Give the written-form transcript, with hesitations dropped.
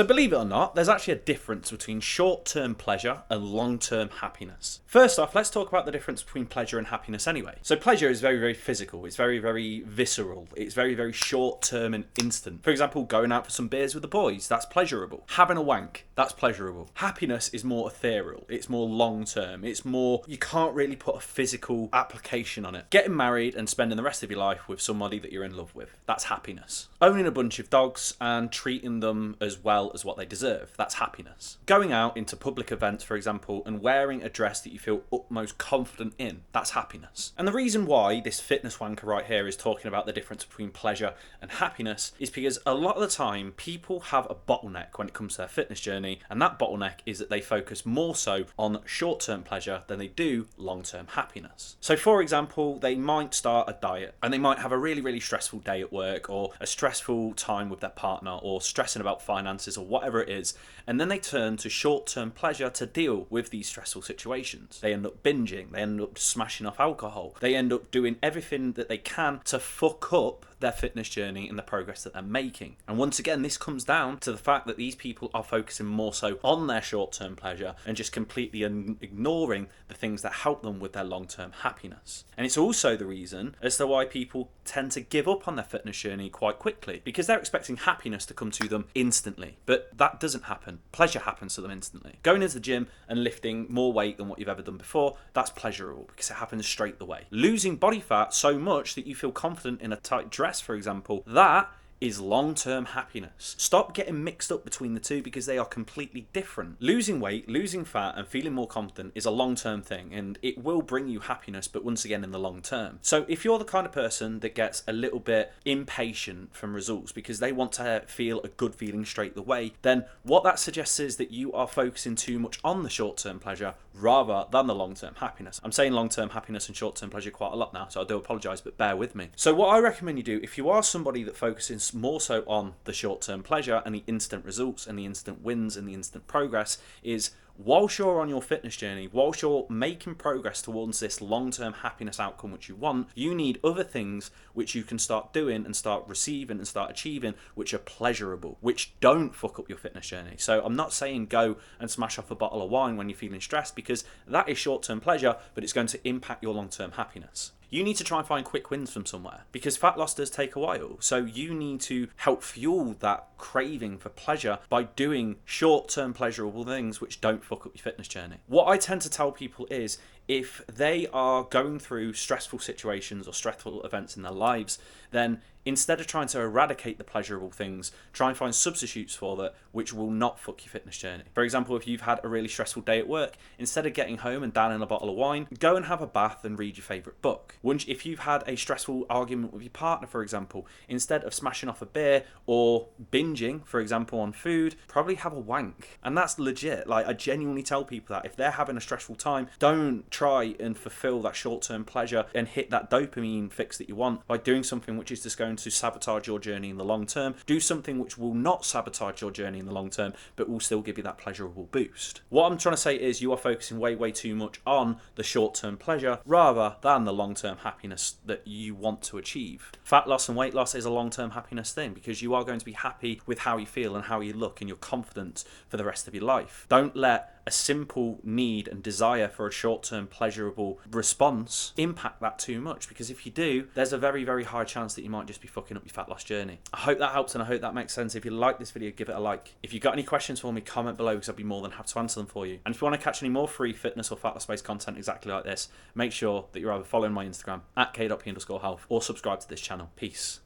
So believe it or not, there's actually a difference between short-term pleasure and long-term happiness. First off, let's talk about the difference between pleasure and happiness anyway. So pleasure is very, very physical. It's very, very visceral. It's very, very short-term and instant. For example, going out for some beers with the boys, that's pleasurable. Having a wank, that's pleasurable. Happiness is more ethereal. It's more long-term. It's more, you can't really put a physical application on it. Getting married and spending the rest of your life with somebody that you're in love with, that's happiness. Owning a bunch of dogs and treating them as well as what they deserve, that's happiness. Going out into public events, for example, and wearing a dress that you feel utmost confident in, that's happiness. And the reason why this fitness wanker right here is talking about the difference between pleasure and happiness is because a lot of the time people have a bottleneck when it comes to their fitness journey, and that bottleneck is that they focus more so on short-term pleasure than they do long-term happiness. So for example, they might start a diet and they might have a really, really stressful day at work, or a stressful time with their partner, or stressing about finances, or whatever it is, and then they turn to short-term pleasure to deal with these stressful situations. They end up binging, they end up smashing off alcohol, they end up doing everything that they can to fuck up their fitness journey and the progress that they're making. And once again, this comes down to the fact that these people are focusing more so on their short-term pleasure and just completely ignoring the things that help them with their long-term happiness. And it's also the reason as to why people tend to give up on their fitness journey quite quickly, because they're expecting happiness to come to them instantly. But that doesn't happen. Pleasure happens to them instantly. Going into the gym and lifting more weight than what you've ever done before, that's pleasurable because it happens straight away. Losing body fat so much that you feel confident in a tight dress, for example, that is long-term happiness. Stop getting mixed up between the two because they are completely different. Losing weight, losing fat, and feeling more confident is a long-term thing, and it will bring you happiness, but once again in the long term. So if you're the kind of person that gets a little bit impatient from results because they want to feel a good feeling straight away, then what that suggests is that you are focusing too much on the short-term pleasure rather than the long-term happiness. I'm saying long-term happiness and short-term pleasure quite a lot now, so I do apologise, but bear with me. So what I recommend you do, if you are somebody that focuses more so on the short-term pleasure and the instant results and the instant wins and the instant progress, is whilst you're on your fitness journey, whilst you're making progress towards this long-term happiness outcome which you want, you need other things which you can start doing and start receiving and start achieving which are pleasurable, which don't fuck up your fitness journey. So I'm not saying go and smash off a bottle of wine when you're feeling stressed, because that is short-term pleasure, but it's going to impact your long-term happiness. You need to try and find quick wins from somewhere, because fat loss does take a while. So you need to help fuel that craving for pleasure by doing short-term pleasurable things which don't fuck up your fitness journey. What I tend to tell people is, if they are going through stressful situations or stressful events in their lives, then instead of trying to eradicate the pleasurable things, try and find substitutes for that which will not fuck your fitness journey. For example, if you've had a really stressful day at work, instead of getting home and downing a bottle of wine, go and have a bath and read your favourite book. If you've had a stressful argument with your partner, for example, instead of smashing off a beer or binging, for example, on food, probably have a wank. And that's legit. Like, I genuinely tell people that if they're having a stressful time, don't try and fulfill that short-term pleasure and hit that dopamine fix that you want by doing something which is just going to sabotage your journey in the long term. Do something which will not sabotage your journey in the long term, but will still give you that pleasurable boost. What I'm trying to say is you are focusing way too much on the short-term pleasure rather than the long-term happiness that you want to achieve. Fat loss and weight loss is a long-term happiness thing, because you are going to be happy with how you feel and how you look and your confidence for the rest of your life. Don't let a simple need and desire for a short-term pleasurable response impact that too much, because if you do, there's a very high chance that you might just be fucking up your fat loss journey. I hope that helps and I hope that makes sense. If you like this video, give it a like. If you've got any questions for me, comment below, because I'd be more than happy to answer them for you. And if you want to catch any more free fitness or fat loss based content exactly like this, make sure that you're either following my Instagram at k.p_health or subscribe to this channel. Peace.